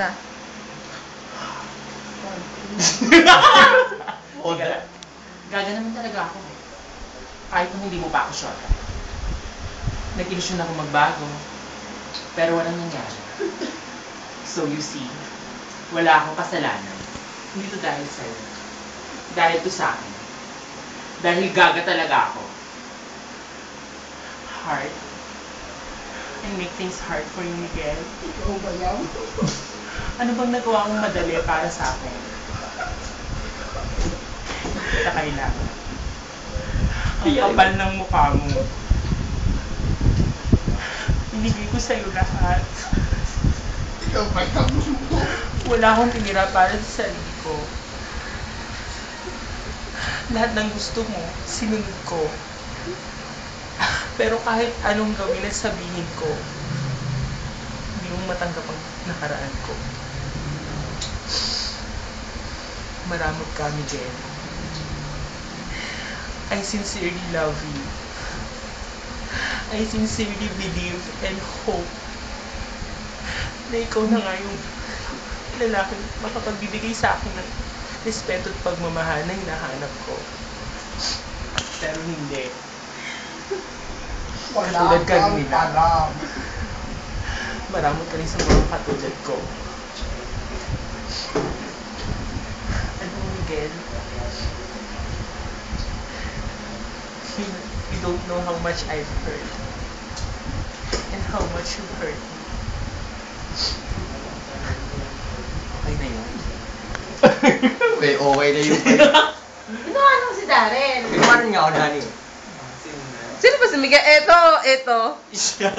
na. Teka, gaga naman talaga ako. Kahit kung hindi mo pa ako shot. Nag-ilusyon ako magbago. Pero walang nangyari. So you see, wala akong kasalanan. Hindi to dahil sa'yo. Dahil to sa akin. Dahil gaga talaga ako. Hard. I make things hard for you, Miguel. Ikaw ba yan? Ano bang nagawa mong madali para sa akin? Kita kailangan. Ang kapal ng mukha mo. Binigay ko sa'yo lahat. Ikaw ba yan? Wala akong tinira para sa sarili ko. Lahat ng gusto mo, sinunod ko. Pero kahit anong gawin at sabihin ko, hindi mo matanggap ang nakaraan ko. Maramot ka, Miguel. I sincerely love you. I sincerely believe and hope na ikaw na nga yung lalaking makapagbibigay sa akin ng respeto at pagmamahal na hinahanap ko. Pero hindi. Katulad ka nila. Maramot ka rin sa mga katulad ko. Ano mo, Miguel? You don't know how much I've hurt. And how much you hurt me. Okay na yun. Okay na yung Inuwan mo si Darren. Pinuwanan nga ako, Dani. Sino ba si Miguel? Eto. Siya.